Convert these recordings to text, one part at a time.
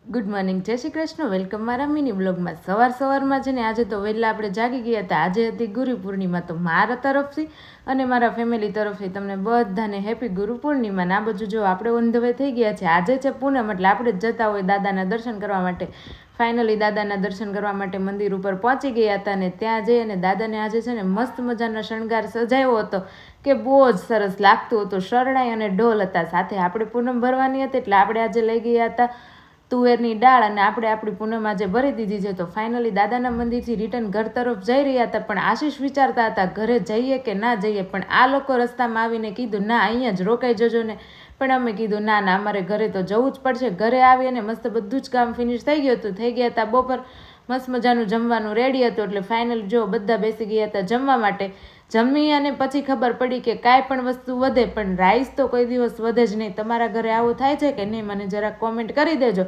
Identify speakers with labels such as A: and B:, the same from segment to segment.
A: Good morning, જય Shri Krishna. Welcome મારા mini બ્લોગમાં. સવારમાં છે ને આજે તો વહેલા આપણે જાગી ગયા હતા. આજે હતી ગુરુ પૂર્ણિમા, તો મારા તરફથી અને મારા ફેમિલી તરફથી તમને બધાને હેપી ગુરુ પૂર્ણિમા. આ બાજુ જો આપણે ઓન ધ વે થઈ ગયા છે. આજે છે પૂનમ, એટલે આપણે જ જતા હોય દાદાના દર્શન કરવા માટે. ફાઇનલી દાદાના દર્શન કરવા માટે મંદિર ઉપર પહોંચી ગયા હતા ને ત્યાં જઈ અને દાદાને આજે છે ને મસ્ત મજાનો શણગાર સજાવ્યો હતો કે બહુ જ સરસ લાગતું હતું. શરણાઈ અને ઢોલ હતા સાથે. આપણે પૂનમ ભરવાની હતી એટલે આપણે આજે લઈ ગયા હતા તુવેરની દાળ અને આપણે આપણી પૂનમ આજે ભરી દીધી છે. તો ફાઇનલી દાદાના મંદિરથી રિટર્ન ઘર તરફ જઈ રહ્યા હતા, પણ આશીષ વિચારતા હતા ઘરે જઈએ કે ના જઈએ, પણ આ લોકો રસ્તામાં આવીને કીધું ના અહીંયા જ રોકાઈ જજો ને. પણ અમે કીધું ના ના અમારે ઘરે તો જવું જ પડશે. ઘરે આવી અને મસ્ત બધું જ કામ ફિનિશ થઈ ગયું હતું. થઈ ગયા હતા બપોર, મસ્ત મજાનું જમવાનું રેડી હતું. એટલે ફાઇનલ જો બધા બેસી ગયા હતા જમવા માટે. જમી અને પછી ખબર પડી કે કાંઈ પણ વસ્તુ વધે પણ રાઈસ તો કોઈ દિવસ વધે જ નહીં. તમારા ઘરે આવું થાય છે કે નહીં મને જરાક કોમેન્ટ કરી દેજો.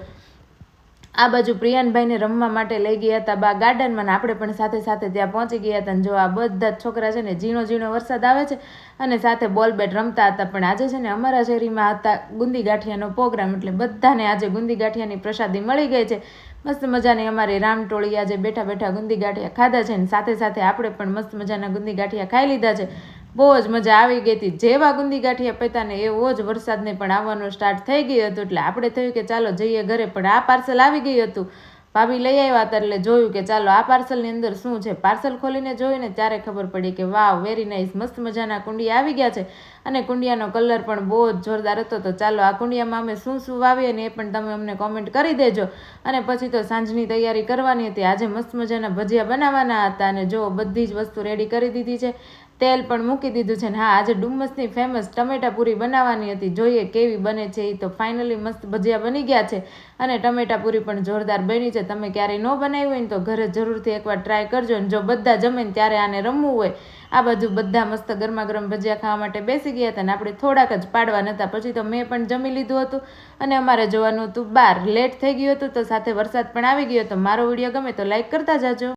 A: આ બાજુ પ્રિયાનભાઈને રમવા માટે લઈ ગયા હતા બા ગાર્ડનમાં, આપણે પણ સાથે સાથે ત્યાં પહોંચી ગયા હતા. જો આ બધા જ છોકરા છે ને ઝીણો ઝીણો વરસાદ આવે છે અને સાથે બોલ બેટ રમતા હતા. પણ આજે છે ને અમારા શેરીમાં હતા ગુંદી ગાંઠિયાનો પ્રોગ્રામ, એટલે બધાને આજે ગુંદી ગાંઠિયાની પ્રસાદી મળી ગઈ છે. મસ્ત મજાની અમારી રામટોળી આજે બેઠા બેઠા ગુંદી ગાંઠિયા ખાધા છે ને સાથે સાથે આપણે પણ મસ્ત મજાના ગુંદી ગાંઠિયા ખાઈ લીધા છે. બહુ જ મજા આવી ગઈ હતી. જેવા ગુંદી ગાંઠિયા પીતા ને એવો જ વરસાદને પણ આવવાનું સ્ટાર્ટ થઈ ગયું હતું. એટલે આપણે થયું કે ચાલો જઈએ ઘરે, પણ આ પાર્સલ આવી ગયું હતું. ભાભી લઈ આવ્યા હતા એટલે જોયું કે ચાલો આ પાર્સલની અંદર શું છે. પાર્સલ ખોલીને જોયું ને ત્યારે ખબર પડી કે વાવ વેરી નાઇસ, મસ્ત મજાના કુંડિયા આવી ગયા છે અને કુંડિયાનો કલર પણ બહુ જ જોરદાર હતો. તો ચાલો આ કુંડિયામાં અમે શું શું વાવીએ ને એ પણ તમે અમને કોમેન્ટ કરી દેજો. અને પછી તો સાંજની તૈયારી કરવાની હતી. આજે મસ્ત મજાના ભજીયા બનાવવાના હતા અને જો બધી જ વસ્તુ રેડી કરી દીધી છે. તેલ પણ મૂકી દીધું છે ને હા આજે ડુમ્મસની ફેમસ ટમેટા પૂરી બનાવવાની હતી. જોઈએ કેવી બને છે એ. તો ફાઇનલી મસ્ત ભજીયા બની ગયા છે અને ટમેટા પૂરી પણ જોરદાર બની છે. તમે ક્યારેય ન બનાવી હોય ને તો ઘરે જરૂરથી એકવાર ટ્રાય કરજો. ને જો બધા જમે ને ત્યારે આને રમવું હોય. આ બાજુ બધા મસ્ત ગરમા ગરમ ભજીયા ખાવા માટે બેસી ગયા હતા ને આપણે થોડાક જ પાડવા નહોતા. પછી તો મેં પણ જમી લીધું હતું અને અમારે જવાનું હતું બહાર. લેટ થઈ ગયું હતું તો સાથે વરસાદ પણ આવી ગયો હતો. મારો વિડીયો ગમે તો લાઈક કરતા જાજો.